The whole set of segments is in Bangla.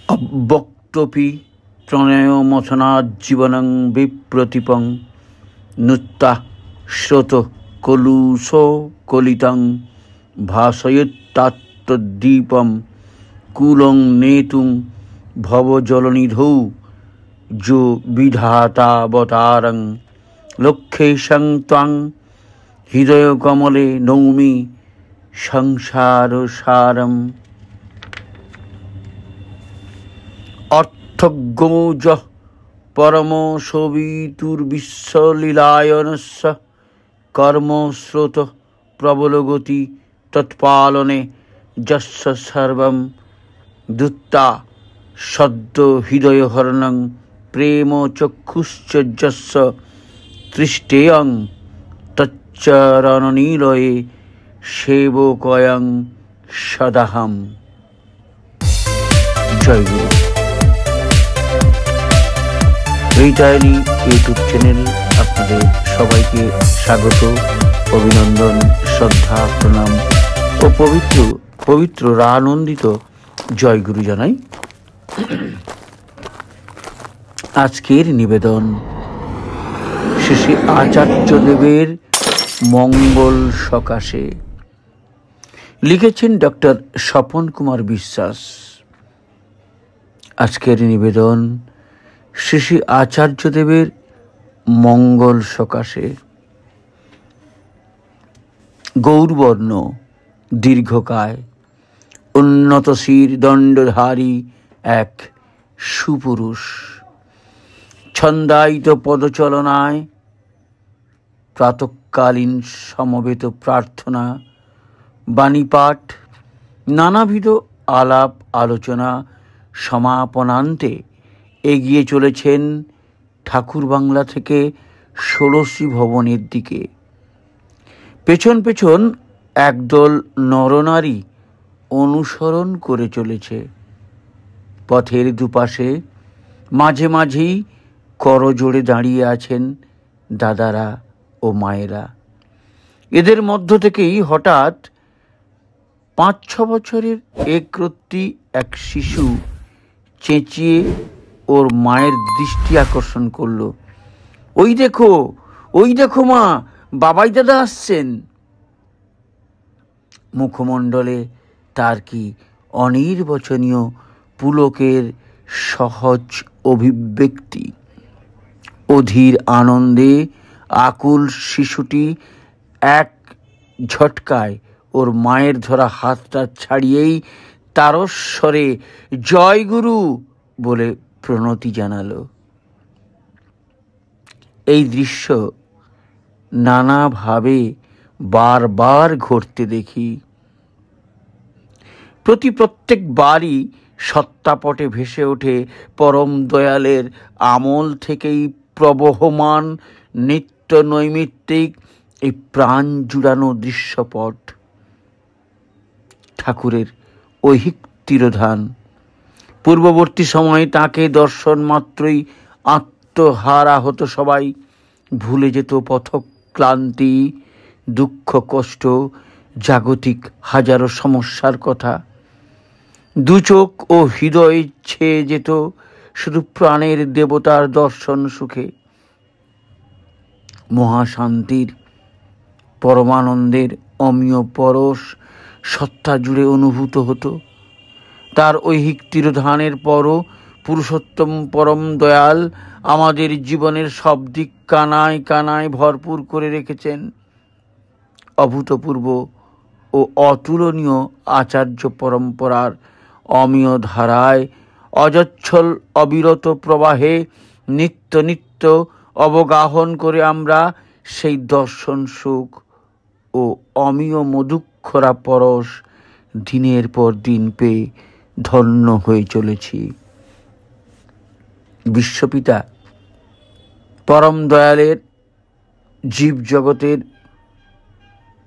অব্যক্তপি প্রণয়মথনাজ্জীবনং বিপ্রতিপং নুত্তাঃ স্রোত কলুষো কলিতং ভাসয়ত্তাত্তদ্দীপম কুলং নেতুং ভবজলনিধৌ যো বিধাতাবতারং লক্ষ্যেশং ত্বং হৃদয়কমলে নৌমি সংসারসারম। অর্থজ্ঞৌজ পরমসবিতুর্বিশ্বলীলায়নস্য কর্মস্রোত প্রবলগতি তৎপালনে যস্য সর্বম দুত্তা সদ্য হৃদয়হরণং প্রেম চক্ষুশ্চ যস্য তৃষ্টেয়ং তচ্চরণনীলয়ে সেবকয়ং সদাহম। জয় গুরু। ঋতায়নী ইউটিউব চ্যানেল আপনাদের সবাইকে স্বাগত, অভিনন্দন, শ্রদ্ধা, প্রণাম ও পবিত্র রানন্দিত জয়গুরু জানাই। আজকের নিবেদন শ্রী শ্রী আচার্যদেবের মঙ্গল সকাশে। লিখেছেন ডক্টর স্বপন কুমার বিশ্বাস। আজকের নিবেদন শ্রী শ্রী আচার্যদেবের মঙ্গল সকাশে। গৌরবর্ণ, দীর্ঘকায়, উন্নত শির দণ্ডধারী এক সুপুরুষ, ছন্দায়িত পদচলনায় প্রাতঃকালীন সমবেত প্রার্থনা, বাণীপাঠ, নানাবিধ আলাপ আলোচনা সমাপনান্তে এগিয়ে চলেছেন ঠাকুর বাংলা থেকে ষোড়শী ভবনের দিকে। পেছন পেছন একদল নরনারী অনুসরণ করে চলেছে। পথের দুপাশে মাঝে মাঝেই করজোড়ে দাঁড়িয়ে আছেন দাদারা ও মায়েরা। এদের মধ্য থেকেই হঠাৎ 5-6 বছরের একরত্তি এক শিশু চেঁচিয়ে ওর মায়ের দৃষ্টি আকর্ষণ করল। ওই দেখো মা, বাবাই দাদা আসছেন। মুখমণ্ডলে তার কি অনির্বচনীয় পুলকের সহজ অভিব্যক্তি। অধীর আনন্দে আকুল শিশুটি এক ঝটকায় ওর মায়ের ধরা হাতটা ছাড়িয়েই তারস্বরে জয় গুরু বলে প্রণতি জানালো। এই দৃশ্য নানাভাবে বারবার ঘটতে দেখি। প্রত্যেকবারই সত্তাপটে ভেসে ওঠে পরম দয়ালের আমল থেকেই প্রবহমান নিত্য নৈমিত্তিক এই প্রাণ জুড়ানো দৃশ্যপট। ঠাকুরের ঐহিক তিরোধান। পূর্ববর্তী সময়ে তাকে দর্শন মাত্রই আত্মহারা হতো সবাই। ভুলে যেত পথক্লান্তি, দুঃখ, কষ্ট, জাগতিক হাজারো সমস্যার কথা। দু চোখ ও হৃদয় ছেয়ে যেত শুধু প্রাণের দেবতার দর্শন সুখে। মহাশান্তির, পরমানন্দের অমীয় পরশ সত্তা জুড়ে অনুভূত হতো। তার ঐহিক তিরোধানের পরও পুরুষোত্তম পরম দয়াল আমাদের জীবনের সব দিক কানায় কানায় ভরপুর করে রেখেছেন। অভূতপূর্ব ও অতুলনীয় আচার্য পরম্পরার অমীয় ধারায় অজচ্ছল অবিরত প্রবাহে নিত্য নিত্য অবগাহন করে আমরা সেই দর্শন সুখ ও অমীয় মধুক্ষরা পরশ দিনের পর দিন পেয়ে ধন্য হয়ে চলেছি। বিশ্বপিতা পরম দয়ালের জীব জগতের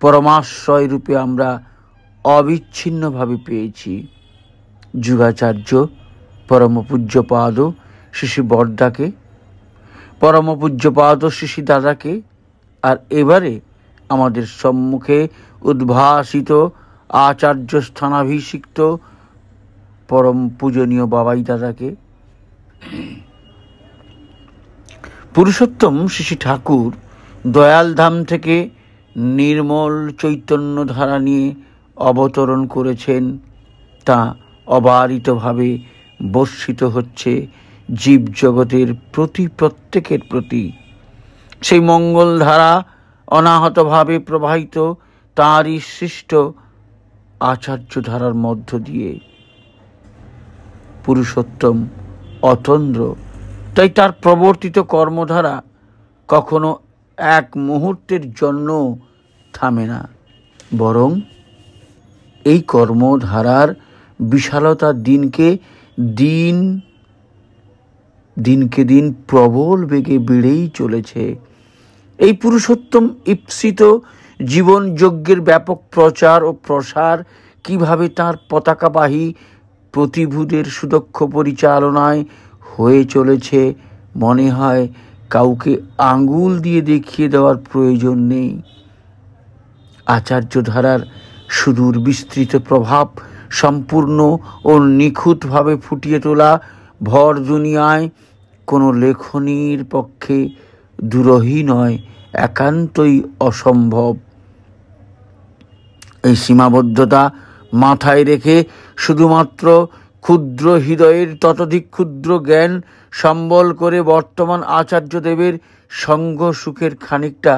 পরমাশ্রয় রূপে আমরা অবিচ্ছিন্নভাবে পেয়েছি যুগাচার্য পরম পূজ্যপাদ শ্রী শ্রী বরদাকে, পরম পূজ্যপাদ শ্রী শ্রী দাদাকে, আর এবারে আমাদের সম্মুখে উদ্ভাসিত আচার্য স্থানাভিষিক্ত পরম পূজনীয় বাবাই দাদাকে। পুরুষোত্তম শ্রী ঠাকুর দয়ালধাম থেকে নির্মল চৈতন্য ধারা নিয়ে অবতরণ করেছেন, তা অবারিতভাবে বর্ষিত হচ্ছে জীবজগতের প্রত্যেকের প্রতি। সেই মঙ্গল ধারা অনাহতভাবে প্রবাহিত তাঁরই সৃষ্ট আচার্য ধারার মধ্য দিয়ে। পুরুষোত্তম অতন্দ্র, তাই তার প্রবর্তিত কর্মধারা কখনো এক মুহূর্তের জন্য থামে না, বরং এই কর্মধারার বিশালতা দিনকে দিন প্রবল বেগে বেড়েই চলেছে। এই পুরুষোত্তম ঈপ্সিত জীবন যজ্ঞের ব্যাপক প্রচার ও প্রসার কিভাবে তাঁর পতাকাবাহী প্রতিভূদের সুদক্ষ পরিচালনায় হয়ে চলেছে, মনে হয় কাউকে আঙ্গুল দিয়ে দেখিয়ে দেওয়ার প্রয়োজন নেই। আচার্য ধারার সুদূর বিস্তৃত প্রভাব সম্পূর্ণ ও নিখুঁতভাবে ফুটিয়ে তোলা ভর দুনিয়ায় কোনো লেখনীর পক্ষে দুরূহই নয়, একান্তই অসম্ভব। এই সীমাবদ্ধতা মাথায় রেখে শুধুমাত্র ক্ষুদ্র হৃদয়ের ততোধিক ক্ষুদ্র জ্ঞান সম্বল করে বর্তমান আচার্যদেবের সঙ্গ সুখের খানিকটা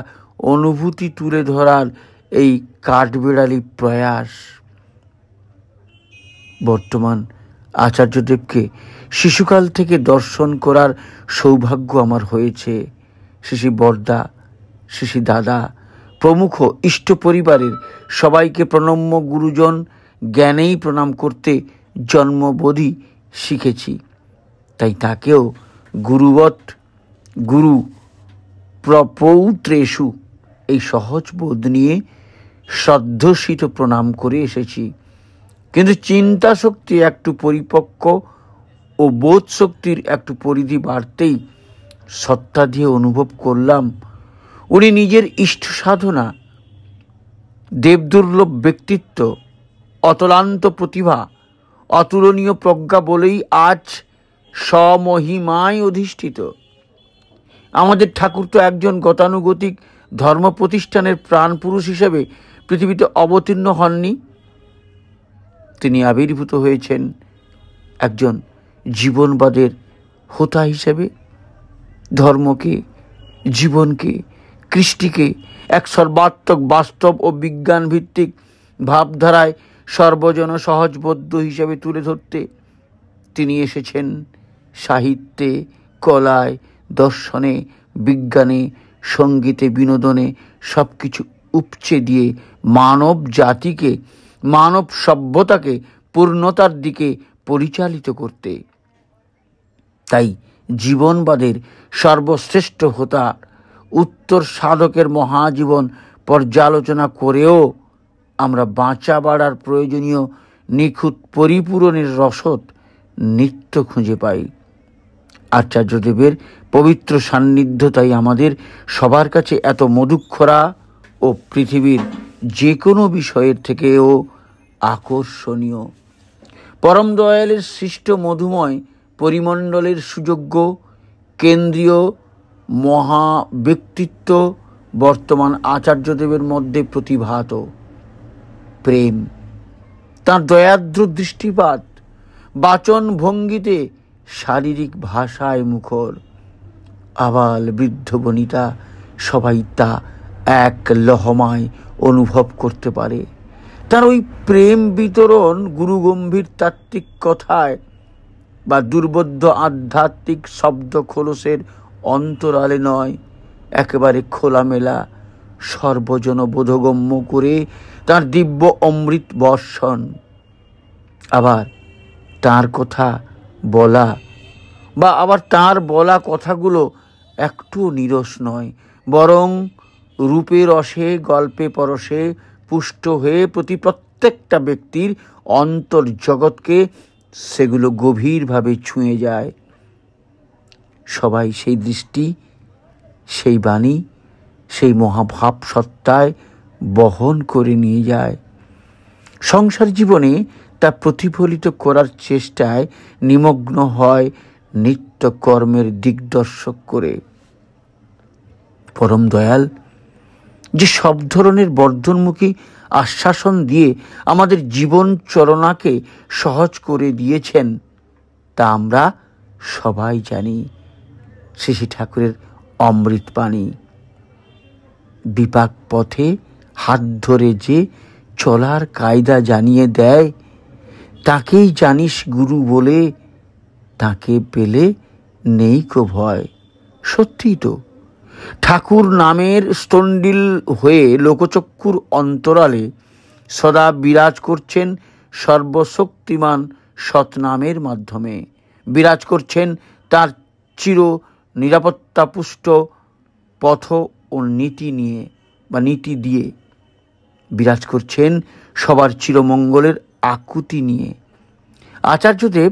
অনুভূতি তুলে ধরার এই কাঠবেড়ালি প্রয়াস। বর্তমান আচার্যদেবকে শিশুকাল থেকে দর্শন করার সৌভাগ্য আমার হয়েছে। শ্রী বরদা, শ্রী দাদা প্রমুখ ইষ্ট পরিবারের সবাইকে প্রণম্য গুরুজন জ্ঞানেই প্রণাম করতে জন্মবোধি শিখেছি, তাই তাকেও গুরু প্রপৌত্রেষু এই সহজ বোধ নিয়ে শ্রদ্ধসিত প্রণাম করে এসেছি। কিন্তু চিন্তা শক্তি একটু পরিপক্ক ও বোধ শক্তির একটু পরিধি বাড়তেই সত্তা দিয়ে অনুভব করলাম উনি নিজের ইষ্ট সাধনা, দেবদুর্লভ ব্যক্তিত্ব, অতলান্ত প্রতিভা, অতুলনীয় প্রজ্ঞা বলেই আজ স্বমহিমায় অধিষ্ঠিত। আমাদের ঠাকুর তো একজন গতানুগতিক ধর্ম প্রতিষ্ঠানের প্রাণপুরুষ হিসেবে পৃথিবীতে অবতীর্ণ হননি, তিনি আবির্ভূত হয়েছেন একজন জীবনবাদের হোতা হিসেবে। ধর্মকে, জীবনকে, কৃষ্টিকে এক সর্বাত্মক বাস্তব ও বিজ্ঞান ভিত্তিক ভাবধারায় সর্বজন সহজবোধ্য হিসেবে তুলে ধরতে তিনি এসেছেন। সাহিত্যে, কলায়, দর্শনে, বিজ্ঞানে, সঙ্গীতে, বিনোদনে সব কিছু উপচে দিয়ে মানব জাতিকে, মানব সভ্যতাকে পূর্ণতার দিকে পরিচালিত করতে। তাই জীবনবাদের সর্বশ্রেষ্ঠ হোতা উত্তর সাধকের মহাজীবন পর্যালোচনা করেও আমরা বাঁচা বাড়ার প্রয়োজনীয় নিখুঁত পরিপূরণের রসদ নিত্য খুঁজে পাই। আচার্যদেবের পবিত্র সান্নিধ্য তাই আমাদের সবার কাছে এত মধুক্ষরা ও পৃথিবীর যে কোনো বিষয়ের থেকেও আকর্ষণীয়। পরম দয়ালের সৃষ্ট মধুময় পরিমণ্ডলের সুযোগ্য কেন্দ্রীয় মহা ব্যক্তিত্ব বর্তমান আচার্যদেবের মধ্যে প্রতিভাত। প্রেম, তাঁর দয়াদ্র দৃষ্টিপাত, বাচন ভঙ্গিতে, শারীরিক ভাষায় মুখর। আবাল বৃদ্ধ বনিতা সবাই তা এক লহমায় অনুভব করতে পারে। তার ওই প্রেম বিতরণ গুরুগম্ভীর তাত্ত্বিক কথায় বা দুর্বোধ্য আধ্যাত্মিক শব্দ খোলসের অন্তরালে নয়, একেবারে খোলামেলা সর্বজন বোধগম্য করে তার দিব্য অমৃত বর্ষণ। আবার তার কথা বলা বা আবার তার বলা কথাগুলো একটু নিরস নয়, বরং রূপে রসে গল্পে পরশে পুষ্ট হয়ে প্রত্যেকটা ব্যক্তির অন্তর্জগৎকে সেগুলো গভীরভাবে ছুঁয়ে যায়। সবাই সেই দৃষ্টি, সেই বাণী, সেই মহাভাব সত্তায় বহন করে নিয়ে যায়। সংসার জীবনে তা প্রতিফলিত করার চেষ্টায় নিমগ্ন হয় নিত্যকর্মের দিগদর্শক করে। পরম দয়াল যে সব ধরনের বর্ধনমুখী আশ্বাসন দিয়ে আমাদের জীবন চলনাকে সহজ করে দিয়েছেন তা আমরা সবাই জানি। শ্রী শ্রী ঠাকুরের অমৃত বাণী, বিপাক পথে হাত ধরে যে চলার কায়দা জানিয়ে দেয়, তাকেই জানিস গুরু বলে, তাকে পেলে নেই কো ভয়। সত্যিই তো, ঠাকুর নামের স্তন্ডিল হয়ে লোকচক্ষুর অন্তরালে সদা বিরাজ করছেন সর্বশক্তিমান সৎনামের মাধ্যমে, বিরাজ করছেন তার চির নিরাপত্তাপুষ্ট পথ ও নীতি নিয়ে বা নীতি দিয়ে, বিরাজ করছেন সবার চিরমঙ্গলের আকুতি নিয়ে। আচার্যদেব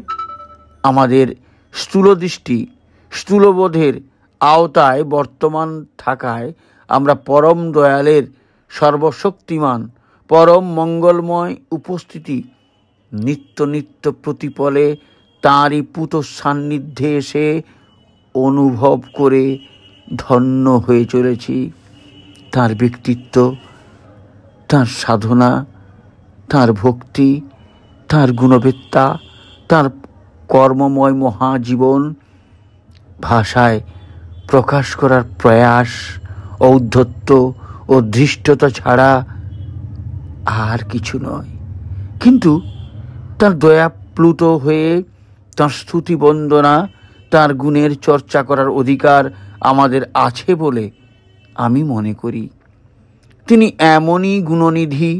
আমাদের স্থূলদৃষ্টি স্থূলবোধের আওতায় বর্তমান থাকায় আমরা পরম দয়ালের সর্বশক্তিমান পরম মঙ্গলময় উপস্থিতি নিত্য নিত্য প্রতিপলে তাঁরই পুত সান্নিধ্যে এসে অনুভব করে ধন্য হয়ে চলেছি। তাঁর ব্যক্তিত্ব, তাঁর সাধনা, তাঁর ভক্তি, তাঁর গুণবেত্তা, তাঁর কর্মময় মহাজীবন ভাষায় প্রকাশ করার প্রয়াস, ঔদ্ধত্য ও ধৃষ্টতা ছাড়া আর কিছু নয়। কিন্তু তাঁর দয়াপ্লুত হয়ে তাঁর স্তুতি বন্দনা, তাঁর গুণের চর্চা করার অধিকার আমাদের আছে বলে আমি মনে করি। তিনি এমনই গুণনিধি,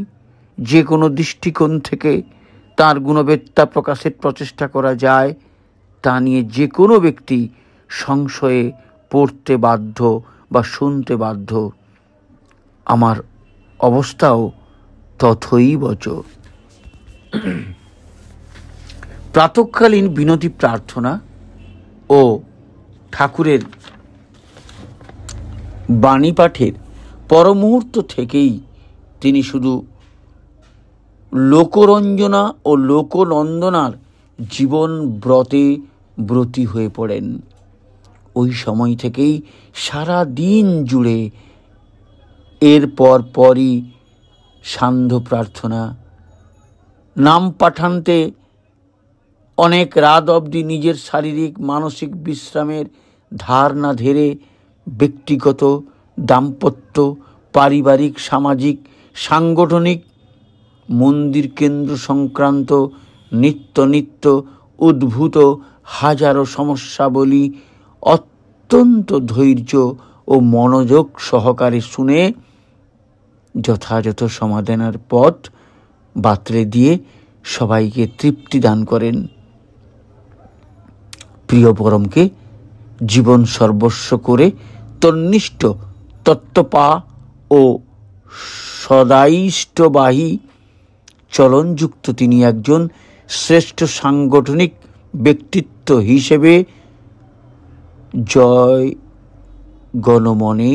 যে কোনো দৃষ্টিকোণ থেকে তাঁর গুণবেত্তা প্রকাশের প্রচেষ্টা করা যায় তা নিয়ে যে কোনো ব্যক্তি সংশয়ে পড়তে বাধ্য বা শুনতে বাধ্য। আমার অবস্থাও তথই বচ। প্রাতঃকালীন বিনতি প্রার্থনা ও ঠাকুরের বাণী পাঠের পরমুহূর্ত থেকেই তিনি শুধু লোকরঞ্জনা ও লোকনন্দনার জীবন ব্রতে ব্রতী হয়ে পড়েন। ওই সময় থেকেই সারা দিন জুড়ে এর পরই সান্ধ্য প্রার্থনা, নাম পাঠান্তে অনেক রাত অবধি নিজের শারীরিক মানসিক বিশ্রামের ধার না ধরে ব্যক্তিগত, দাম্পত্য, পারিবারিক, সামাজিক, সাংগঠনিক, মন্দির কেন্দ্র সংক্রান্ত নিত্য নিত্য উদ্ভূত হাজারো সমস্যাবলী অত্যন্ত ধৈর্য ও মনোযোগ সহকারে শুনে যথাযথ সমাধানের পথ বাতলে দিয়ে সবাইকে তৃপ্তি দান করেন। প্রিয় পরমকে জীবন সর্বস্ব করে তন্নিষ্ঠ তত্ত্বপা ও সদাইষ্টবাহী চলনযুক্ত তিনি একজন শ্রেষ্ঠ সাংগঠনিক ব্যক্তিত্ব হিসেবে জয় গণমনে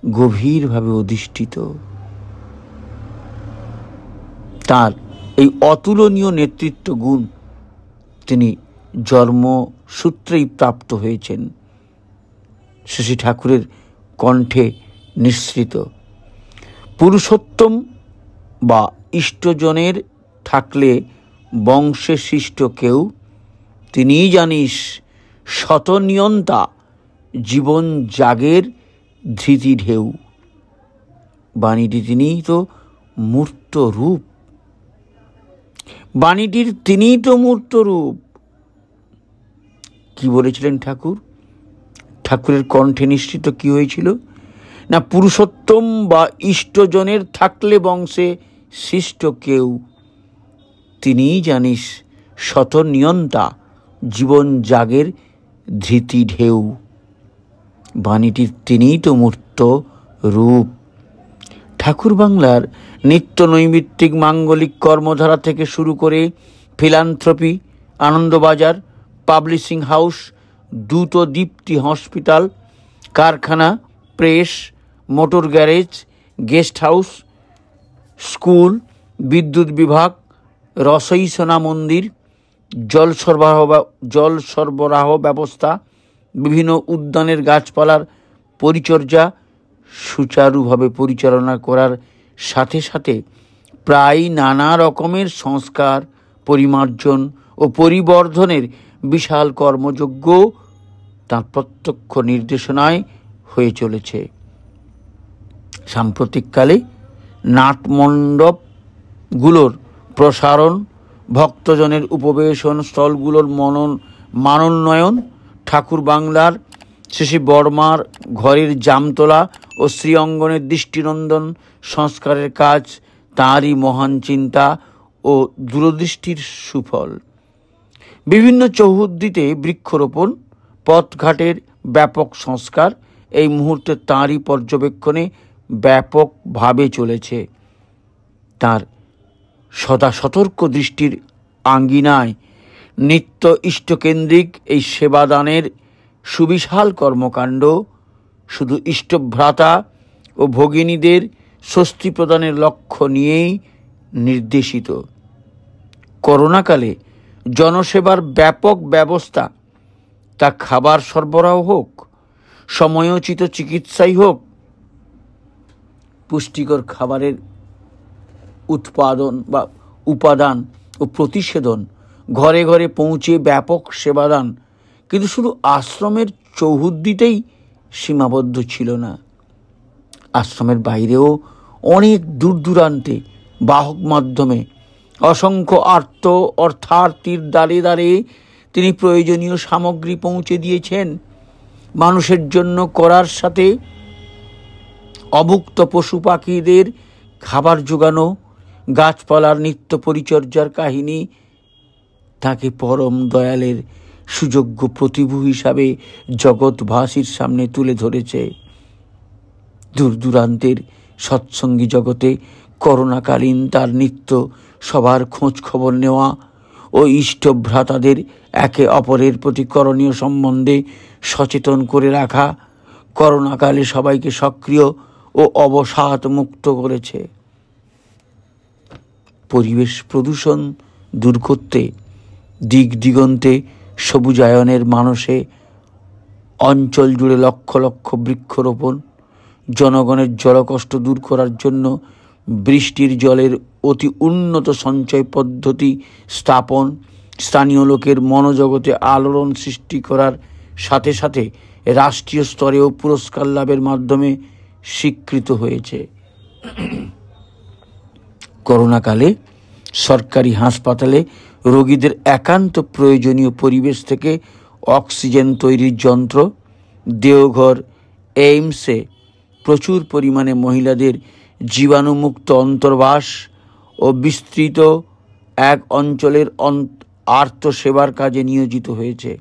গভীরভাবে অধিষ্ঠিত। তার এই অতুলনীয় নেতৃত্ব গুণ তিনি জন্মসূত্রেই প্রাপ্ত হয়েছেন। শ্রী ঠাকুরের কণ্ঠে নিঃসৃত পুরুষোত্তম বা ইষ্টজনের থাকলে বংশে সৃষ্ট কেউ, তিনিই জানিস শতনিয়ন্তা জীবন জাগের ধৃতি ঢেউ। বাণীটি তিনিই তো মূর্ত রূপ, বাণীটির তিনিই তো মূর্ত রূপ। কি বলেছিলেন ঠাকুর? ঠাকুরের কণ্ঠে নিঃসৃত কি হয়েছিল না, পুরুষোত্তম বা ইষ্টজনের থাকলে বংশে সৃষ্ট কেউ, তিনিই জানিস শতনিয়ন্তা জীবন জাগের ধৃতি ঢেউ। বাণীটির তিনিই তো মূর্ত রূপ। ঠাকুর বাংলার নিত্য নৈমিত্তিক মাঙ্গলিক কর্মধারা থেকে শুরু করে ফিলান্থ্রপি, আনন্দবাজার, পাবলিশিং হাউস, দ্রুত দীপ্তি হসপিটাল, কারখানা, press, motor garage, guest house, school, বিদ্যুৎ বিভাগ, রসইসোনা মন্দির, জল সরবরাহ ব্যবস্থা, বিভিন্ন উদ্যানের গাছপালার পরিচর্যা সুচারুভাবে পরিচালনা করার সাথে সাথে প্রায় নানা রকমের সংস্কার, পরিমার্জন ও পরিবর্ধনের বিশাল কর্মযজ্ঞ তাঁর প্রত্যক্ষ নির্দেশনায় হয়ে চলেছে। সাম্প্রতিককালে নাটমণ্ডপগুলোর প্রসারণ, ভক্তজনের উপবেশন স্থলগুলোর মানোন্নয়ন, ঠাকুর বাংলার শ্রী বর্মার ঘরের জামতলা ও শ্রীঅঙ্গনের দৃষ্টিনন্দন সংস্কারের কাজ তাঁরই মহান চিন্তা ও দূরদৃষ্টির সুফল। বিভিন্ন চৌহদ্দিতে বৃক্ষরোপণ, পথঘাটের ব্যাপক সংস্কার এই মুহূর্তে তাঁরই পর্যবেক্ষণে ব্যাপকভাবে চলেছে। তার সদা সতর্ক দৃষ্টির আঙ্গিনায় নিত্য ইষ্টকেন্দ্রিক এই সেবাদানের সুবিশাল কর্মকাণ্ড শুধু ইষ্টভ্রাতা ও ভগিনীদের স্বস্তি প্রদানের লক্ষ্য নিয়েই নির্দেশিত। করোনাকালে জনসেবার ব্যাপক ব্যবস্থা, তা খাবার সরবরাহ হোক, সময়োচিত চিকিৎসাই হোক, পুষ্টিকর খাবারের উপাদান ও প্রতিষেধন, ঘরে ঘরে পৌঁছে ব্যাপক সেবাদান কিন্তু শুধু আশ্রমের চৌহদ্দিতেই সীমাবদ্ধ ছিল না। আশ্রমের বাইরেও অনেক দূর দূরান্তে বাহক মাধ্যমে অসংখ্য অর্থার্থীর দ্বারে দ্বারে তিনি প্রয়োজনীয় সামগ্রী পৌঁছে দিয়েছেন। মানুষের জন্য করার সাথে অভুক্ত পশু পাখিদের খাবার জোগানো, গাছপালার নিত্য পরিচর্যার কাহিনী তাকে পরম দয়ালের সুযোগ্য প্রতিভু হিসাবে জগৎবাসীর সামনে তুলে ধরেছে। দূর দূরান্তের সৎসঙ্গী জগতে করোনাকালীন তার নিত্য সবার খোঁজ খবর নেওয়া ও ইষ্টভ্রাতাদের একে অপরের প্রতি করণীয় সম্বন্ধে সচেতন করে রাখা করোনাকালে সবাইকে সক্রিয় ও অবসাদ মুক্ত করেছে। পরিবেশ প্রদূষণ দূর করতে দিক দিগন্তে সবুজায়নের মানসে অঞ্চল জুড়ে লক্ষ লক্ষ বৃক্ষরোপণ, জনগণের জলকষ্ট দূর করার জন্য বৃষ্টির জলের অতি উন্নত সঞ্চয় পদ্ধতি স্থাপন, স্থানীয় লোকের মনোজগতে আলোড়ন সৃষ্টি করার সাথে সাথে রাষ্ট্রীয় স্তরেও পুরস্কার লাভের মাধ্যমে স্বীকৃত হয়েছে। করোনাকালে সরকারি হাসপাতালে রোগীদের একান্ত প্রয়োজনীয় পরিবেশ থেকে অক্সিজেন তৈরির যন্ত্র, দেওঘর এইমসে প্রচুর পরিমাণে মহিলাদের জীবাণুমুক্ত অন্তর্বাস ও বিস্তৃত এক অঞ্চলের আর্ত সেবার কাজে নিয়োজিত হয়েছে।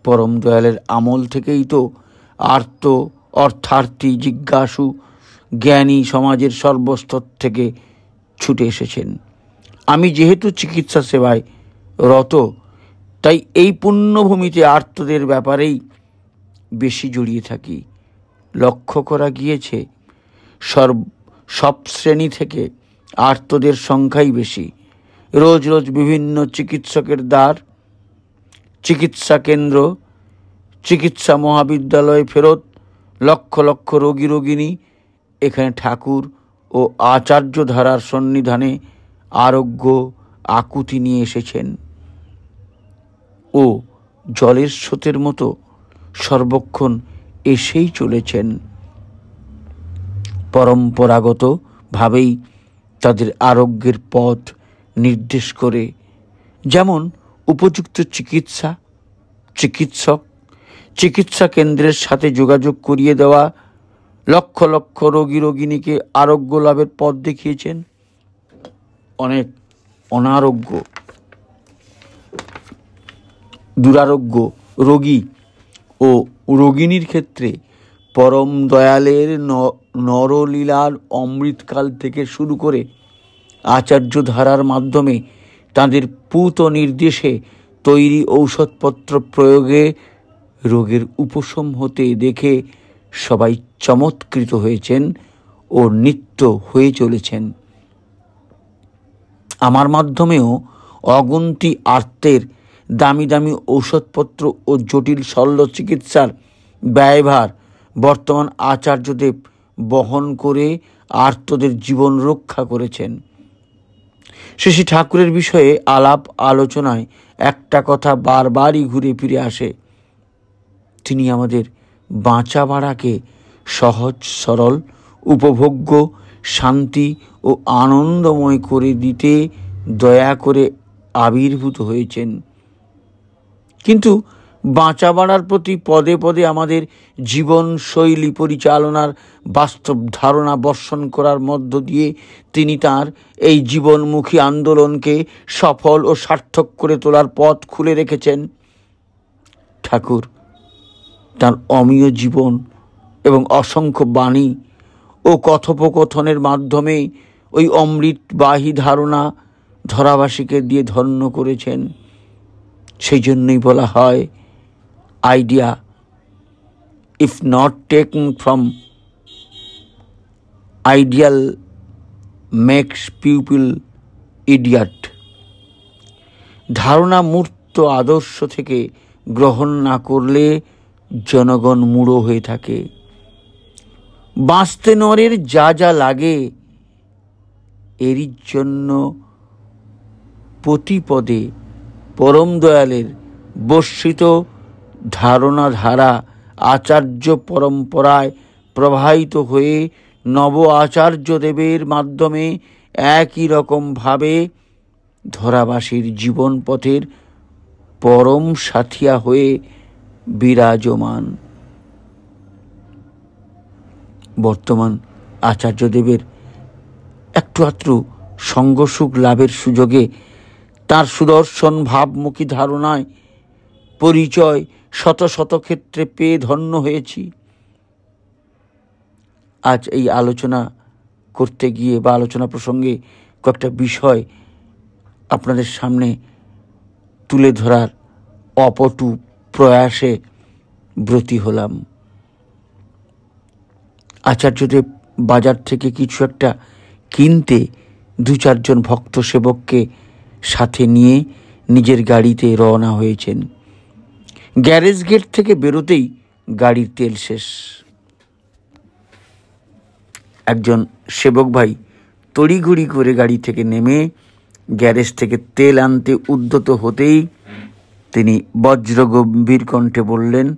পরম দয়ালের আমল থেকেই তো অর্থার্থী জিজ্ঞাসু জ্ঞানী সমাজের সর্বস্তর থেকে ছুটে এসেছেন। আমি যেহেতু চিকিৎসা সেবায় রত, তাই এই পুণ্যভূমিতে আর্তদের ব্যাপারেই বেশি জড়িয়ে থাকি। লক্ষ্য করা গিয়েছে সব শ্রেণী থেকে আর্তদের সংখ্যাই বেশি। রোজ রোজ বিভিন্ন চিকিৎসকের দ্বার, চিকিৎসা কেন্দ্র, চিকিৎসা মহাবিদ্যালয় ফেরত লক্ষ লক্ষ রোগিনী এখানে ঠাকুর ও আচার্য ধারার সন্নিধানে আরোগ্য আকুতি নিয়ে এসেছেন ও জলের স্রোতের মতো সর্বক্ষণ এসেই চলেছেন। পরম্পরাগতভাবেই তাদের আরোগ্যের পথ নির্দেশ করে, যেমন উপযুক্ত চিকিৎসা কেন্দ্রের সাথে যোগাযোগ করিয়ে দেওয়া, লক্ষ লক্ষ রোগীকে আরোগ্য লাভের পথ দেখিয়েছেন। অনেক দুরারোগ্য রোগী ও রোগিণীর ক্ষেত্রে পরম দয়ালের নরলীলার অমৃতকাল থেকে শুরু করে আচার্য ধারার মাধ্যমে তাঁদের পূত নির্দেশে তৈরি ঔষধপত্র প্রয়োগে রোগের উপশম হতে দেখে সবাই চমৎকৃত হয়েছেন ও নিত্য হয়ে চলেছেন। আমার মাধ্যমেও অগুন্তি আর্তের দামি দামি ঔষধপত্র ও জটিল শল্য চিকিৎসার ব্যয়ভার বর্তমান আচার্যদেব বহন করে আর্তদের জীবন রক্ষা করেছেন। শ্রী ঠাকুরের বিষয়ে আলাপ আলোচনায় একটা কথা বারবারই ঘুরে ফিরে আসে, তিনি আমাদের বাঁচা বাড়াকে সহজ সরল উপভোগ্য শান্তি ও আনন্দময় করে দিতে দয়া করে আবির্ভূত হয়েছেন। কিন্তু বাঁচা বাড়ার প্রতি পদে পদে আমাদের জীবনশৈলী পরিচালনার বাস্তব ধারণা বর্ষণ করার মধ্য দিয়ে তিনি তার এই জীবনমুখী আন্দোলনকে সফল ও সার্থক করে তোলার পথ খুলে রেখেছেন। ঠাকুর তার অমীয় জীবন এবং অসংখ্য বাণী ও কথোপকথনের মাধ্যমে ওই অমৃতবাহী ধারণা ধরাবাসীকে দিয়ে ধন্য করেছেন। সেই জন্যই বলা হয়, idea if not taken from ideal makes people idiot. ধারণা মূর্ত আদর্শ থেকে গ্রহণ না করলে জনগণ মূঢ় হয়ে থাকে। বাঁচতে নরের যা যা লাগে, এরই জন্য প্রতিপদে পরম দয়ালের বর্ষিত ধারণা ধারা আচার্য পরম্পরায় প্রবাহিত হয়ে নব আচার্যদেবের মাধ্যমে একই রকমভাবে ধরাবাসীর জীবন পথের পরম সাথিয়া হয়ে বিরাজমান। বর্তমান আচার্যদেবের একটু আধটু সঙ্গসুখ লাভের সুযোগে তার সুদর্শন ভাবমুখী ধারণায় পরিচয় শত শত ক্ষেত্রে পেয়ে ধন্য হয়েছি। আজ এই আলোচনা করতে গিয়ে বা আলোচনা প্রসঙ্গে কয়েকটা বিষয় আপনাদের সামনে তুলে ধরার অপটু প্রয়াসে ব্রতী হলাম। আচার্যদেব বাজার থেকে কিছু একটা কিনতে দু চারজন ভক্ত সেবককে সাথে নিয়ে নিজের গাড়িতে রওনা হয়েছেন। গ্যারেজ গেট থেকে বেরোতেই গাড়ির তেল শেষ। একজন সেবক ভাই তড়িঘড়ি করে গাড়ি থেকে নেমে গ্যারেজ থেকে তেল আনতে উদ্যত হতেই তিনি বজ্র গম্ভীর কণ্ঠে বললেন,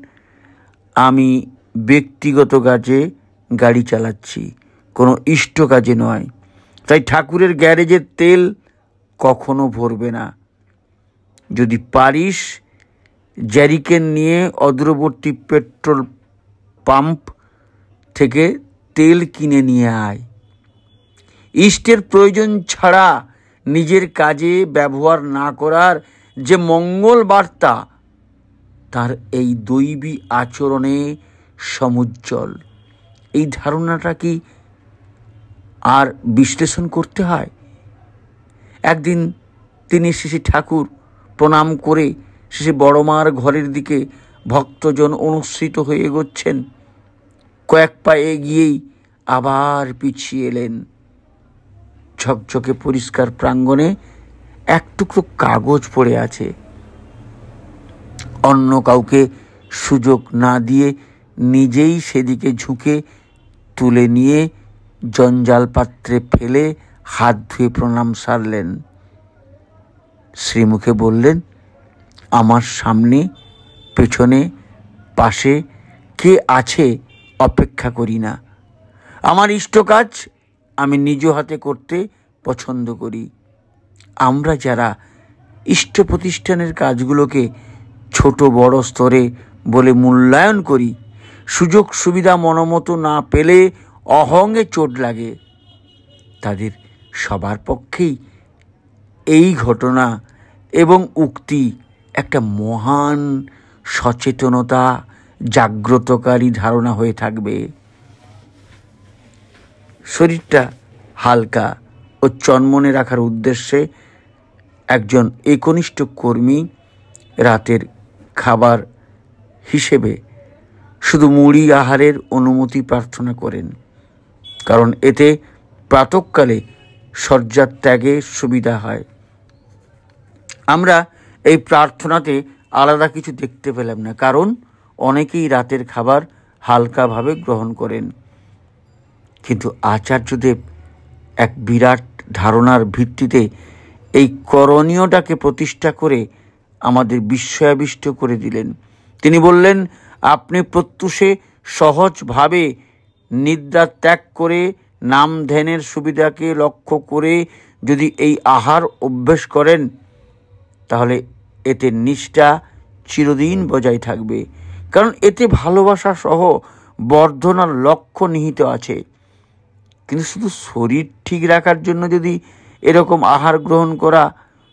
আমি ব্যক্তিগত কাজে গাড়ি চালাচ্ছি, কোনো ইষ্ট কাজে নয়, তাই ঠাকুরের গ্যারেজের তেল কখনো ভরবে না। যদি পারিস জ্যারিকেন নিয়ে অদূরবর্তী পেট্রোল পাম্প থেকে তেল কিনে নিয়ে আয়। ইষ্টের প্রয়োজন ছাড়া নিজের কাজে ব্যবহার না করার যে মঙ্গল বার্তা, তার এই দৈবী আচরণে সমুজ্জ্বল। এই ধারণাটা কি আর বিশ্লেষণ করতে হয়? একদিন তিনি শ্রী ঠাকুর প্রণাম করে শ্রী বড়মার ঘরের দিকে ভক্তজন অনুসৃত হয়ে এগোচ্ছেন। কয়েক পা এগিয়েই আবার পিছিয়ে এলেন। ঝকঝকে পরিষ্কার প্রাঙ্গণে এক টুকরো কাগজ পড়ে আছে। অন্য কাউকে সুযোগ না দিয়ে নিজেই সেদিকে ঝুঁকে তুলে নিয়ে জঞ্জাল পাত্রে ফেলে হাত ধুয়ে প্রণাম সারলেন। শ্রীমুখে বললেন, আমার সামনে পেছনে পাশে কে আছে অপেক্ষা করি না। আমার ইষ্ট কাজ আমি নিজ হাতে করতে পছন্দ করি। আমরা যারা ইষ্ট প্রতিষ্ঠানের কাজগুলোকে ছোট বড় স্তরে বলে মূল্যায়ন করি, সুযোগ সুবিধা মনোমতো না পেলে অহঙ্গে চোট লাগে, তাদের সবার পক্ষেই এই ঘটনা এবং উক্তি একটা মহান সচেতনতা জাগ্রতকারী ধারণা হয়ে থাকবে। শরীরটা হালকা ও চনমনে রাখার উদ্দেশ্যে একজন একনিষ্ঠ কর্মী রাতের খাবার হিসেবে শুধু মুড়ি আহারের অনুমতি প্রার্থনা করেন, কারণ এতে প্রাতঃকালে শয্যা ত্যাগে সুবিধা হয়। আমরা এই প্রার্থনাতে আলাদা কিছু দেখতে পেলাম না, কারণ অনেকেই রাতের খাবার হালকাভাবে গ্রহণ করেন। কিন্তু আচার্যদেব এক বিরাট ধারণার ভিত্তিতে এই করণীয়টাকে প্রতিষ্ঠা করে আমাদের বিস্ময়াবিষ্ট করে দিলেন। তিনি বললেন, আপনি প্রত্যুষে সহজভাবে নিদ্রা ত্যাগ করে নাম ধ্যানের সুবিধাকে লক্ষ্য করে যদি এই আহার অভ্যেস করেন, তাহলে এতে নিষ্ঠা চিরদিন বজায় থাকবে, কারণ এতে ভালোবাসা সহ বর্ধনার লক্ষ্য নিহিত আছে। কিন্তু শুধু শরীর ঠিক রাখার জন্য যদি এরকম আহার গ্রহণ করা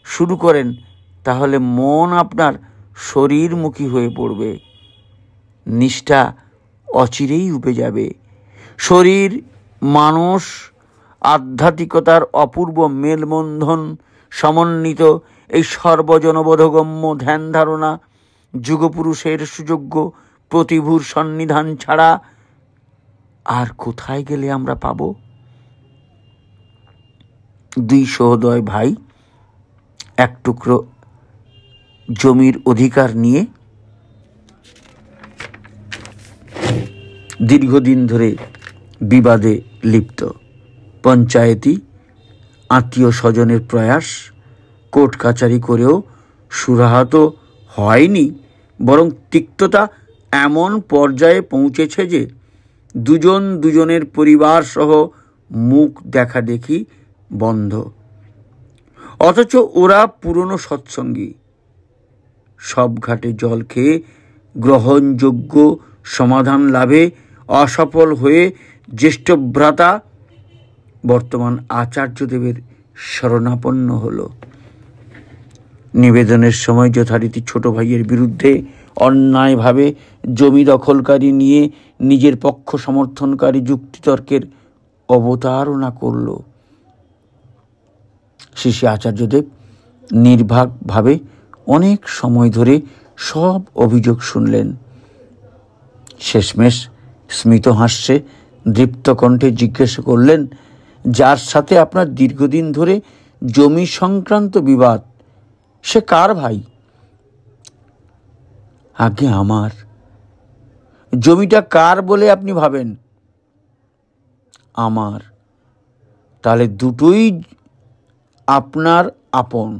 শুরু করেন, তাহলে মন আপনার শরীরমুখী হয়ে পড়বে, নিষ্ঠা অচিরেই উবে যাবে। শরীর মানুষ আধ্যাত্মিকতার অপূর্ব মেলবন্ধন সমন্বিত এই সর্বজনবোধগম্য ধ্যান ধারণা যুগপুরুষের সুযোগ্য প্রতিভুর সন্নিধান ছাড়া আর কোথায় গেলে আমরা পাব? দুই সহোদয় ভাই এক টুকরো জমির অধিকার নিয়ে দীর্ঘদিন ধরে বিবাদে লিপ্ত। পঞ্চায়েতি আত্মীয় স্বজনের প্রয়াস, কোর্ট কাচারি করেও সুরাহা তো হয়নি, বরং তিক্ততা এমন পর্যায়ে পৌঁছেছে যে দুজন দুজনের পরিবার সহ মুখ দেখা দেখি বন্ধ। অথচ ওরা পুরনো সৎসঙ্গী, সব ঘাটে জল খেয়ে গ্রহণযোগ্য সমাধান লাভে অসফল হয়ে জ্যেষ্ঠ ভ্রাতা বর্তমান আচার্যদেবের শরণাপন্ন হল। নিবেদনের সময় যথারীতি ছোট ভাইয়ের বিরুদ্ধে অন্যায়ভাবে জমি দখলকারী নিয়ে নিজের পক্ষ সমর্থনকারী যুক্তিতর্কের অবতারণা করল। শ্রী আচার্যদেব নির্বাকভাবে অনেক সময় ধরে সব অভিযোগ শুনলেন। শেষমেশ স্মিত হাস্যে দৃপ্ত কণ্ঠে জিজ্ঞেস করলেন, যার সাথে আপনার দীর্ঘদিন ধরে জমি সংক্রান্ত বিবাদ, সে কার ভাই? আগে আমার। জমিটা কার বলে আপনি ভাবেন? আমার। তাহলে দুটোই আপনার আপন।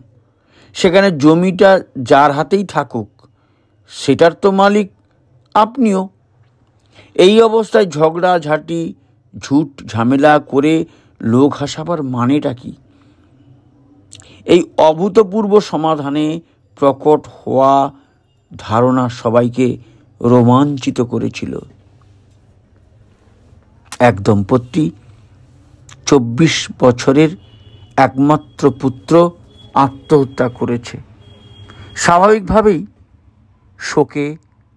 সেখানে জমিটা যার হাতেই থাকুক, সেটার তো মালিক আপনিও। এই অবস্থায় ঝগড়াঝাঁটি ঝুট ঝামেলা করে লোক হাসাবার মানেটা কি? এই অভূতপূর্ব সমাধানে প্রকট হওয়া ধারণা সবাইকে রোমাঞ্চিত করেছিল। এক দম্পতি 24 বছরের একমাত্র পুত্র আত্মহত্যা করেছে। স্বাভাবিকভাবেই শোকে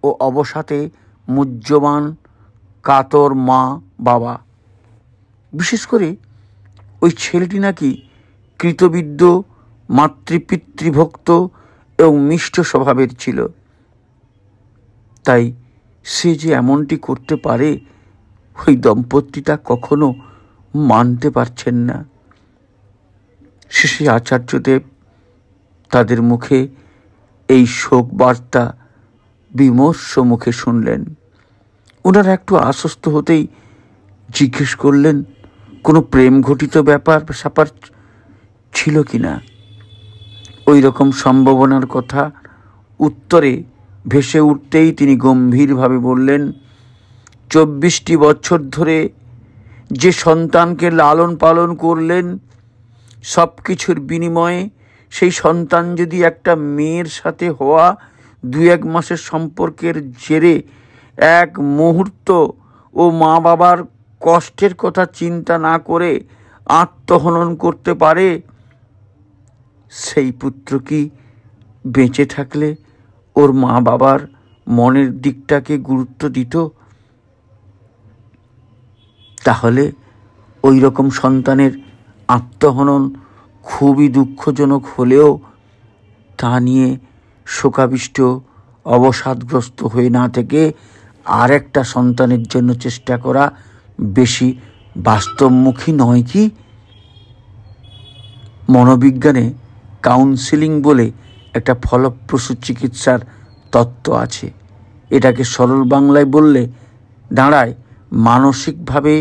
ও অবসাদে মুহ্যমান কাতর মা বাবা। বিশেষ করে ওই ছেলেটি নাকি কৃতবিদ্য, মাতৃপিতৃভক্ত এবং মিষ্ট স্বভাবের ছিল। তাই সে যে এমনটি করতে পারে, ওই দম্পতিটা কখনো মানতে পারছেন না। শ্রী আচার্যদেব তাদের মুখে এই শোক বার্তা বিমর্ষ মুখে শুনলেন। ওনারা একটু আশ্বস্ত হতেই জিজ্ঞেস করলেন, কোনো প্রেম ঘটিত ব্যাপার স্যাপার ছিল কিনা? ওই রকম সম্ভাবনার কথা উত্তরে ভেসে উঠতেই তিনি গম্ভীরভাবে বললেন, 24টি বছর ধরে যে সন্তানকে লালন পালন করলেন, সব কিছুর বিনিময়ে সেই সন্তান যদি একটা মেয়ের সাথে হওয়া 2-1 মাসের সম্পর্কের জেরে এক মুহূর্ত ও মা বাবার কষ্টের কথা চিন্তা না করে আত্মহনন করতে পারে, সেই পুত্র কি বেঁচে থাকলে ওর মা বাবার মনের দিকটাকে গুরুত্ব দিত? তাহলে ওই রকম সন্তানের আত্মহনন খুবই দুঃখজনক হলেও তা নিয়ে শোকাবিষ্ট অবসাদগ্রস্ত হয়ে না থেকে আর একটা সন্তানের জন্য চেষ্টা করা বেশি বাস্তবমুখী নয় কি? মনোবিজ্ঞানে কাউন্সেলিং বলে একটা ফলপ্রসূ চিকিৎসার তত্ত্ব আছে। এটাকে সরল বাংলায় বললে দাঁড়ায় মানসিকভাবে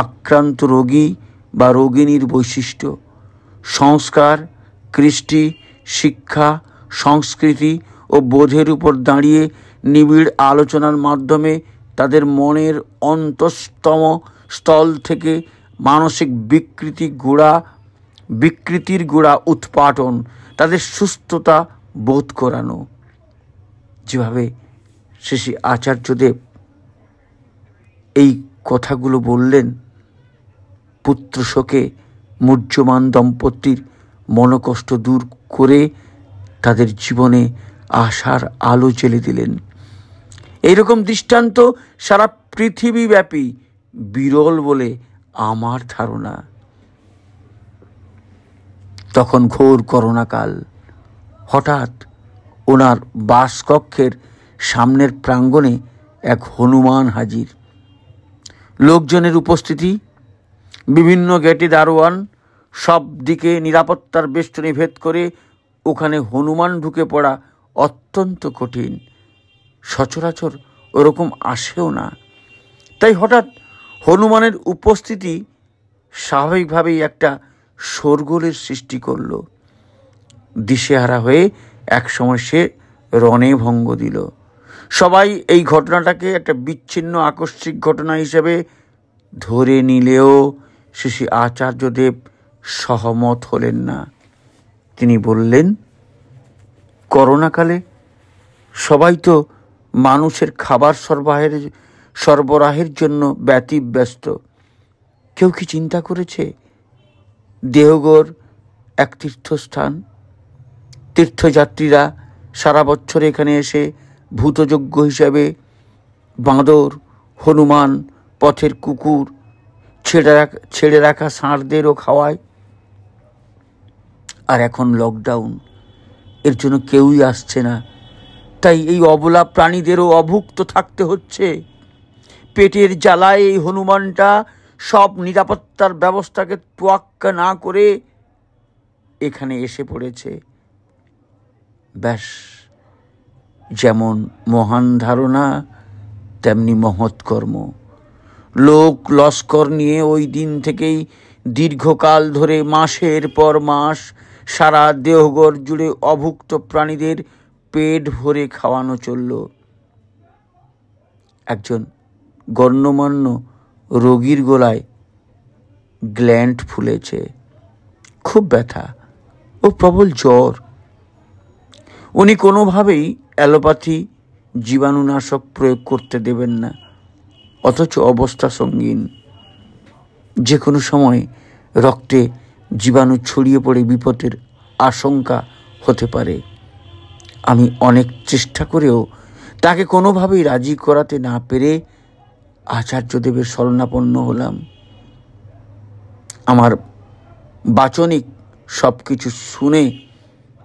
আক্রান্ত রোগী বা রোগিণীর বৈশিষ্ট্য, সংস্কার, কৃষ্টি, শিক্ষা, সংস্কৃতি ও বোধের উপর দাঁড়িয়ে নিবিড় আলোচনার মাধ্যমে তাদের মনের অন্তস্তম স্থল থেকে মানসিক বিকৃতির গোড়া উৎপাটন, তাদের সুস্থতা বোধ করানো। যেভাবে শ্রী আচার্যদেব এই কথাগুলো বললেন, পুত্র শোকে মূর্যমান দম্পতির মনোকষ্ট দূর করে তাদের জীবনে আশার আলো জ্বেলে দিলেন। এইরকম দৃষ্টান্ত সারা পৃথিবীব্যাপী বিরল বলে আমার ধারণা। তখন ঘোর করোনাকাল। হঠাৎ ওনার বাসকক্ষের সামনের প্রাঙ্গণে এক হনুমান হাজির। লোকজনের উপস্থিতি, বিভিন্ন গেটে দারোয়ান, সব দিকে নিরাপত্তার বেষ্টনী ভেদ করে ওখানে হনুমান ঢুকে পড়া অত্যন্ত কঠিন। সচরাচর ওরকম আসেও না। তাই হঠাৎ হনুমানের উপস্থিতি স্বাভাবিকভাবেই একটা শোরগোলের সৃষ্টি করল। দিশেহারা হয়ে একসময় সে রণে ভঙ্গ দিল। সবাই এই ঘটনাটাকে একটা বিচ্ছিন্ন আকস্মিক ঘটনা হিসেবে ধরে নিলেও শ্রী আচার্যদেব সহমত হলেন না। তিনি বললেন, করোনাকালে সবাই তো মানুষের খাবার সরবরাহের জন্য ব্যতিব্যস্ত। কেউ কি চিন্তা করেছে দেওঘর এক তীর্থস্থান? তীর্থযাত্রীরা সারা বছর এখানে এসে ভূতযজ্ঞ হিসাবে বাঁদর, হনুমান, পথের কুকুর, ছেড়ে রাখা ষাঁড়দেরও খাওয়ায়। আর এখন লকডাউন, এর জন্য কেউই আসছে না। তাই এই অবলা প্রাণীদেরও অভুক্ত থাকতে হচ্ছে। পেটের জ্বালায় এই হনুমানটা সব নিরাপত্তার ব্যবস্থাকে তোয়াক্কা না করে এখানে এসে পড়েছে। ব্যাস, যেমন মহান ধারণা তেমনি মহৎ কর্ম। লোক লস্কর নিয়ে ওই দিন থেকেই দীর্ঘকাল ধরে মাসের পর মাস সারা দেওঘর জুড়ে অভুক্ত প্রাণীদের পেট ভরে খাওয়ানো চলল। একজন গণ্যমান্য রোগীর গলায় গ্ল্যান্ড ফুলেছে, খুব ব্যথা ও প্রবল জ্বর। উনি কোনোভাবেই অ্যালোপ্যাথি জীবাণুনাশক প্রয়োগ করতে দেবেন না, অথচ অবস্থা সঙ্গীন। যে কোনো সময় রক্তে জীবাণু ছড়িয়ে পড়ে বিপদের আশঙ্কা হতে পারে। আমি অনেক চেষ্টা করেও তাকে কোনোভাবেই রাজি করাতে না পেরে আচার্যদেবের শরণাপন্ন হলাম। আমার বাচনিক সব কিছু শুনে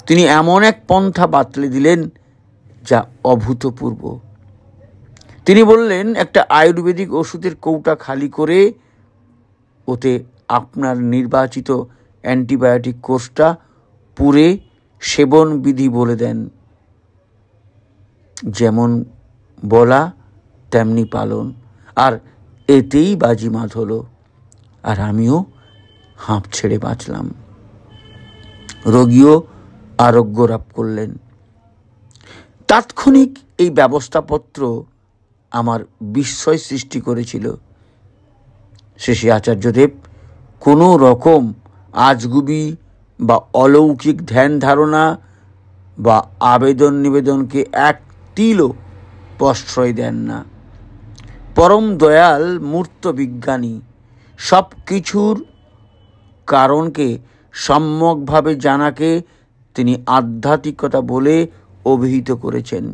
তিনি এমন এক পন্থা বাতলে দিলেন যা অভূতপূর্ব। তিনি বললেন, একটা আয়ুর্বেদিক ওষুধের কৌটা খালি করে ওতে আপনার নির্বাচিত অ্যান্টিবায়োটিক কোর্সটা পুরে সেবন বিধি বলে দেন। যেমন বলা তেমনি পালন, আর এতেই বাজিমাত হলো। আর আমিও হাঁপ ছেড়ে বাঁচলাম। রোগীও আরোগ্য লাভ করলেন। তাৎক্ষণিক এই ব্যবস্থাপত্র আমার বিস্ময় সৃষ্টি করেছিল। শ্রী আচার্যদেব কোনো রকম আজগুবি বা অলৌকিক ধ্যান ধারণা বা আবেদন নিবেদনকে এক তিলও প্রশ্রয় দেন না। পরম দয়াল মূর্ত বিজ্ঞানী, সব কিছুর কারণকে সম্যকভাবে জানাকে তিনি আধ্যাত্মিকতা বলে অভিহিত করেছেন।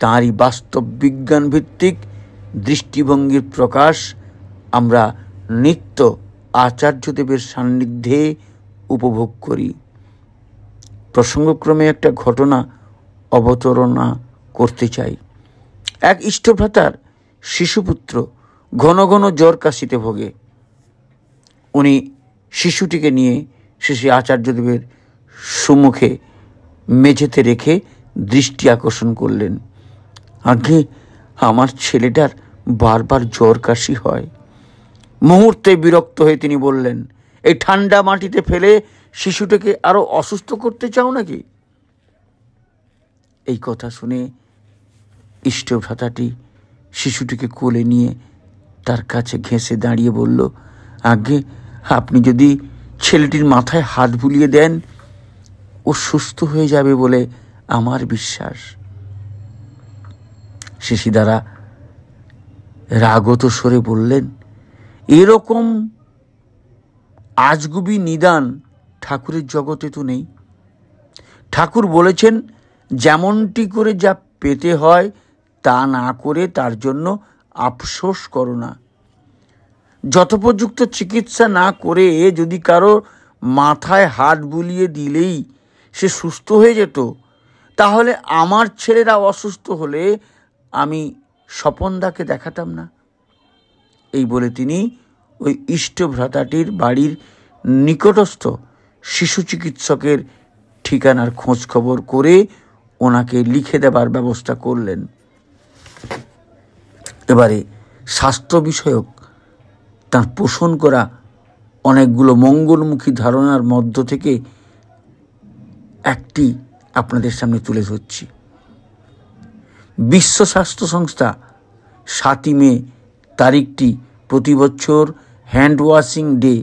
তাঁরই বাস্তব বিজ্ঞান ভিত্তিক দৃষ্টিভঙ্গির প্রকাশ আমরা নিত্য আচার্যদেবের সান্নিধ্যে উপভোগ করি। প্রসঙ্গক্রমে একটা ঘটনা অবতারণা করতে চাই। এক ইষ্টভ্রাতার শিশুপুত্র ঘন ঘন জ্বর কাশিতে ভোগে। উনি শিশুটিকে নিয়ে শেষে আচার্যদেবের সম্মুখে মেঝেতে রেখে দৃষ্টি আকর্ষণ করলেন। আগে আমার ছেলেটার বারবার জ্বর কাশি হয়। মুহূর্তে বিরক্ত হয়ে তিনি বললেন, এই ঠান্ডা মাটিতে ফেলে শিশুটাকে আরো অসুস্থ করতে চাও নাকি? এই কথা শুনে ইষ্টভ্রাতাটি শিশুটিকে কোলে নিয়ে তার কাছে ঘেঁষে দাঁড়িয়ে বলল, আগে আপনি যদি ছেলেটির মাথায় হাত বুলিয়ে দেন, ও সুস্থ হয়ে যাবে বলে আমার বিশ্বাস। শিশিদারা রাগত স্বরে বললেন, এরকম আজগুবি নিদান ঠাকুরের জগতে তো নেই। ঠাকুর বলেছেন, যেমনটি করে যা পেতে হয় তা না করে তার জন্য আফসোস করো না। যথোপযুক্ত চিকিৎসা না করে যদি কারো মাথায় হাত বুলিয়ে দিলেই সে সুস্থ হয়ে যেত, তাহলে আমার ছেলেরা অসুস্থ হলে আমি স্বপনদাকে দেখাতাম না। এই বলে তিনি ওই ইষ্টভ্রাতাটির বাড়ির নিকটস্থ শিশু চিকিৎসকের ঠিকানার খোঁজ খবর করে ওনাকে লিখে দেবার ব্যবস্থা করলেন। এবারে স্বাস্থ্য বিষয়ক তার পোষণ করা অনেকগুলো মঙ্গলমুখী ধারণার মধ্য থেকে একটি আপনাদের সামনে তুলে ধরছি। বিশ্ব স্বাস্থ্য সংস্থা 7 মে তারিখটি প্রতি বছর হ্যান্ড ওয়াশিং ডে,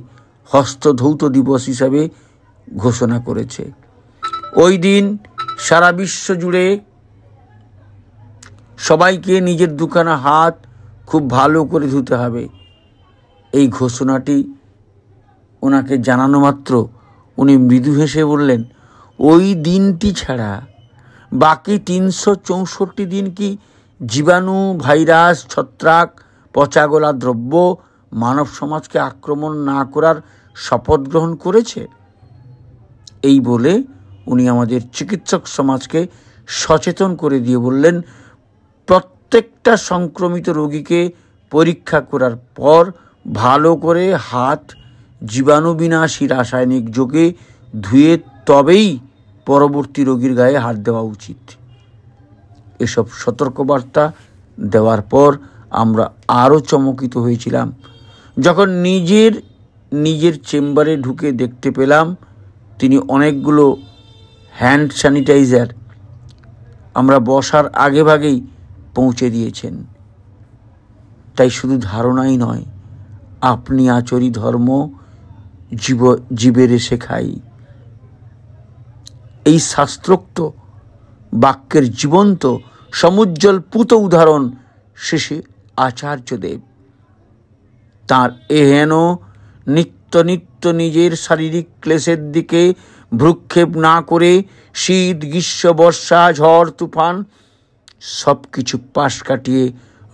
হস্তধৌত দিবস হিসাবে ঘোষণা করেছে। ওই দিন সারা বিশ্ব জুড়ে সবাইকে নিজের দুখানা হাত খুব ভালো করে ধুতে হবে। এই ঘোষণাটি ওনাকে জানানো মাত্র উনি মৃদু হেসে বললেন, ওই দিনটি ছাড়া বাকি 364 দিন কি জীবাণু, ভাইরাস, ছত্রাক, পচাগলা দ্রব্য মানব সমাজকে আক্রমণ না করার শপথ গ্রহণ করেছে? এই বলে উনি আমাদের চিকিৎসক সমাজকে সচেতন করে দিয়ে বললেন, প্রত্যেকটা সংক্রমিত রোগীকে পরীক্ষা করার পর ভালো করে হাত জীবাণু বিনাশী রাসায়নিক যোগে ধুয়ে তবেই পরবর্তী রোগীর গায়ে হাত দেওয়া উচিত। এসব সতর্কবার্তা দেওয়ার পর আমরা আরও চমকিত হয়েছিলাম যখন নিজের চেম্বারে ঢুকে দেখতে পেলাম তিনি অনেকগুলো হ্যান্ড স্যানিটাইজার আমরা বসার আগেভাগেই পৌঁছে দিয়েছেন। তাই শুধু ধারণাই নয়, আপনি আচরি ধর্ম জীবেরে শেখাই, এই শাস্ত্রোক্ত বাক্যের জীবন্ত সমুজ্জ্বল পুত উদাহরণ শেষে আচার্যদেব। তাঁর এহেন নিত্য নিজের শারীরিক ক্লেশের দিকে ভ্রুক্ষেপ না করে শীত, গ্রীষ্ম, বর্ষা, ঝড়, তুফান সব কিছু পাশ কাটিয়ে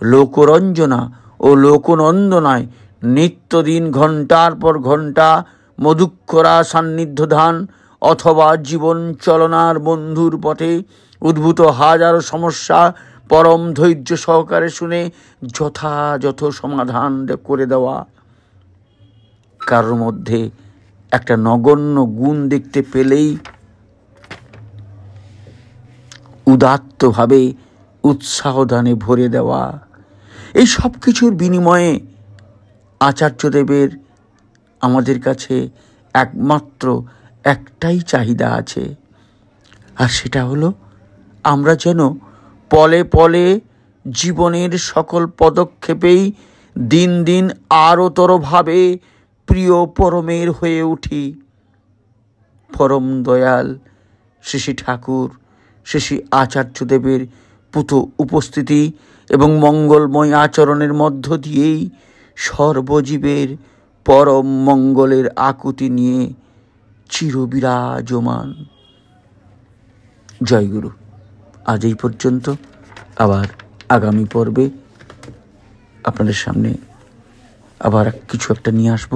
লোকরঞ্জনা ও লোকনন্দনায় নিত্যদিন ঘণ্টার পর ঘণ্টা মধুক্ষরা সান্নিধ্য ধান অথবা জীবন চলনার বন্ধুর পথে উদ্ভূত হাজারো সমস্যা পরম ধৈর্য সহকারে শুনে যথাযথ সমাধান করে দেওয়া। কারোর মধ্যে একটা নগণ্য গুণ দেখতে পেলেই উদাত্তভাবে উৎসাহদানে ভরে দেওয়া। এই সব কিছুর বিনিময়ে আচার্যদেবের আমাদের কাছে একমাত্র একটাই চাহিদা আছে, আর সেটা হলো আমরা যেন পলে পলে জীবনের সকল পদক্ষেপেই দিন দিন আরোতরভাবে প্রিয় পরমের হয়ে উঠি। পরম দয়াল শ্রী ঠাকুর, শ্রী আচার্যদেবের পুত উপস্থিতি এবং মঙ্গলময় আচরণের মধ্য দিয়েই সর্বজীবের পরম মঙ্গলের আকুতি নিয়ে চিরবিরাজমান। জয়গুরু। আজ এই পর্যন্ত। আবার আগামী পর্বে আপনাদের সামনে আবার কিছু একটা নিয়ে আসব।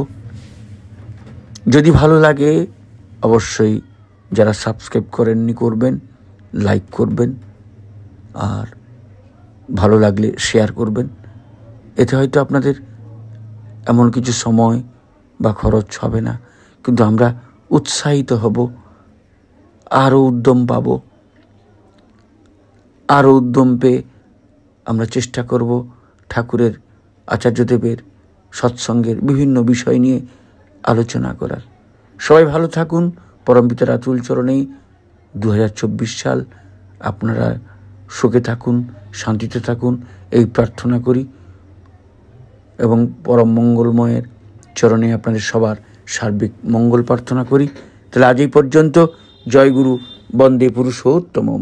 যদি ভালো লাগে অবশ্যই যারা সাবস্ক্রাইব করেননি করবেন, লাইক করবেন, আর ভালো লাগলে শেয়ার করবেন। এতে হয়তো আপনাদের এমন কিছু সময় বা খরচ হবে না, কিন্তু আমরা উৎসাহিত হব, আরও উদ্যম পাব। আরও উদ্যম পেয়ে আমরা চেষ্টা করব ঠাকুরের, আচার্যদেবের সৎসঙ্গের বিভিন্ন বিষয় নিয়ে আলোচনা করার। সবাই ভালো থাকুন। পরমপিতার আতুল চরণেই 2024 সাল আপনারা সুখে থাকুন, শান্তিতে থাকুন, এই প্রার্থনা করি এবং পরম মঙ্গলময়ের চরণে আপনাদের সবার সার্বিক মঙ্গল প্রার্থনা করি। তাহলে আজ এই পর্যন্ত। জয় গুরু, বন্দে পুরুষোত্তমম।